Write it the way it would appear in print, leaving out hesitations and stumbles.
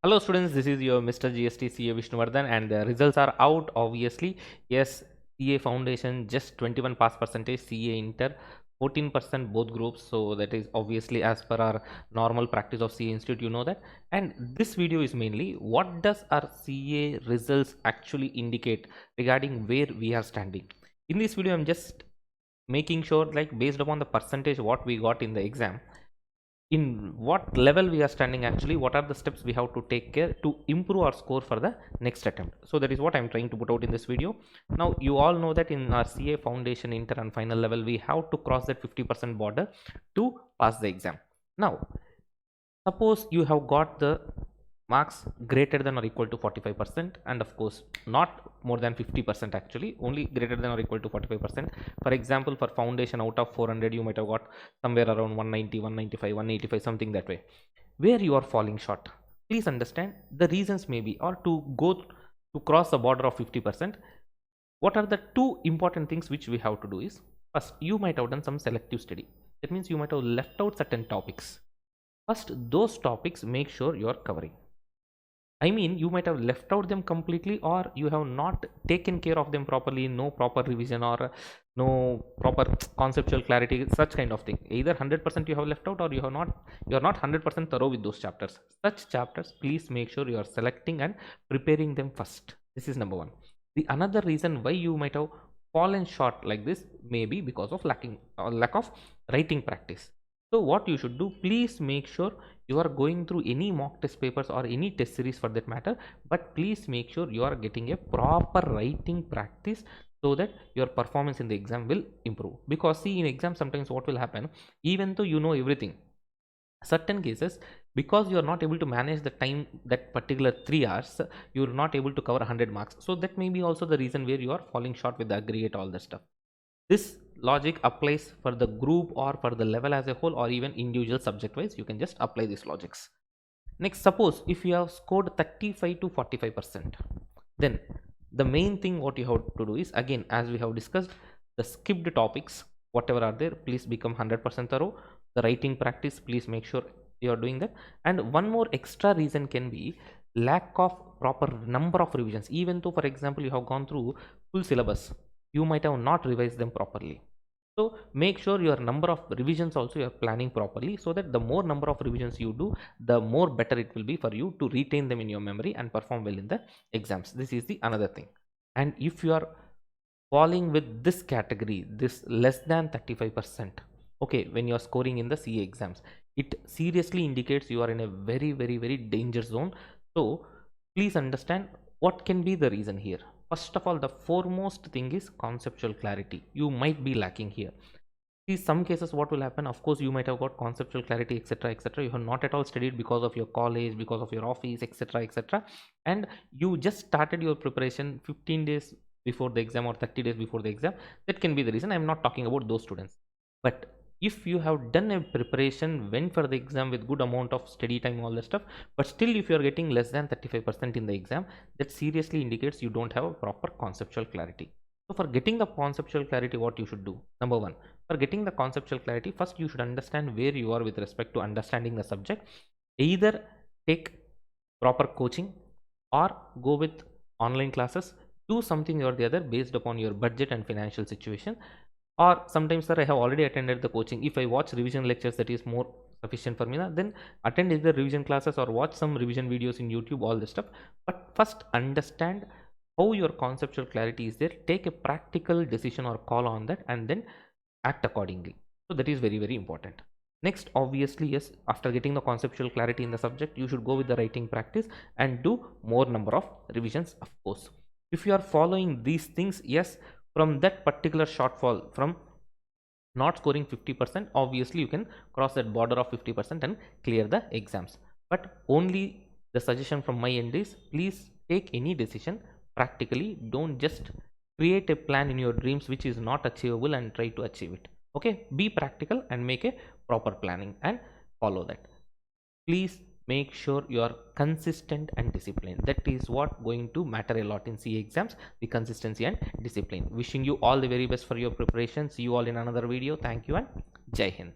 Hello students, this is your Mr. GST CA Vishnuvardhan and the results are out obviously. Yes, CA Foundation just 21 pass percentage, CA Inter 14% both groups. So that is obviously as per our normal practice of CA Institute, you know that. And this video is mainly what does our CA results actually indicate regarding where we are standing. In this video, I'm just making sure like based upon the percentage what we got in the exam, in what level we are standing, actually what are the steps we have to take care to improve our score for the next attempt. So that is what I'm trying to put out in this video. Now you all know that in our CA foundation inter and final level we have to cross that 50% border to pass the exam. Now suppose you have got the marks greater than or equal to 45%, and of course not more than 50%, actually only greater than or equal to 45%. For example, for foundation out of 400 you might have got somewhere around 190, 195, 185, something that way. Where you are falling short, please understand the reasons may be, or to go to cross the border of 50%, what are the two important things which we have to do is, first, you might have done some selective study. That means you might have left out certain topics. First, those topics make sure you are covering. I mean, you might have left out them completely, or you have not taken care of them properly, no proper revision or no proper conceptual clarity, such kind of thing. Either 100% you have left out, or you are not 100% thorough with those chapters. Such chapters, please make sure you are selecting and preparing them first. This is number one. The another reason why you might have fallen short like this may be because of lacking or lack of writing practice. So what you should do, please make sure you are going through any mock test papers or any test series for that matter, but please make sure you are getting a proper writing practice so that your performance in the exam will improve. Because see, in exam sometimes what will happen, even though you know everything, certain cases, because you are not able to manage the time, that particular 3 hours you are not able to cover 100 marks. So that may be also the reason where you are falling short with the aggregate, all the stuff. This logic applies for the group or for the level as a whole, or even individual subject wise. You can just apply these logics. Next, suppose if you have scored 35 to 45%, then the main thing what you have to do is, again as we have discussed, the skipped topics whatever are there, please become 100% thorough. The writing practice, please make sure you are doing that. And one more extra reason can be lack of proper number of revisions. Even though for example you have gone through full syllabus, you might have not revised them properly. So make sure your number of revisions also you are planning properly, so that the more number of revisions you do, the more better it will be for you to retain them in your memory and perform well in the exams. This is the another thing. And if you are falling with this category, this less than 35%, okay, when you are scoring in the CA exams, it seriously indicates you are in a very danger zone. So please understand what can be the reason here. First of all, the foremost thing is conceptual clarity. You might be lacking here. See, some cases what will happen, of course you might have got conceptual clarity, etc, etc, you have not at all studied because of your college, because of your office, etc, etc, and you just started your preparation 15 days before the exam or 30 days before the exam. That can be the reason. I'm not talking about those students. But if you have done a preparation, went for the exam with good amount of study time, all that stuff, but still if you are getting less than 35% in the exam, that seriously indicates you don't have a proper conceptual clarity. So for getting the conceptual clarity, what you should do, number one, for getting the conceptual clarity, first you should understand where you are with respect to understanding the subject. Either take proper coaching or go with online classes. Do something or the other based upon your budget and financial situation. Or sometimes, sir, I have already attended the coaching. If I watch revision lectures, that is more sufficient for me, then attend either revision classes or watch some revision videos in YouTube, all this stuff. But first understand how your conceptual clarity is there, take a practical decision or call on that, and then act accordingly. So that is very important. Next, obviously, yes, after getting the conceptual clarity in the subject, you should go with the writing practice and do more number of revisions, of course. If you are following these things, yes, from that particular shortfall, from not scoring 50%, obviously you can cross that border of 50% and clear the exams. But only the suggestion from my end is, please take any decision practically. Don't just create a plan in your dreams which is not achievable and try to achieve it. Okay, be practical and make a proper planning and follow that. Please make sure you are consistent and disciplined. That is what going to matter a lot in CA exams, the consistency and discipline. Wishing you all the very best for your preparation. See you all in another video. Thank you and Jai Hind.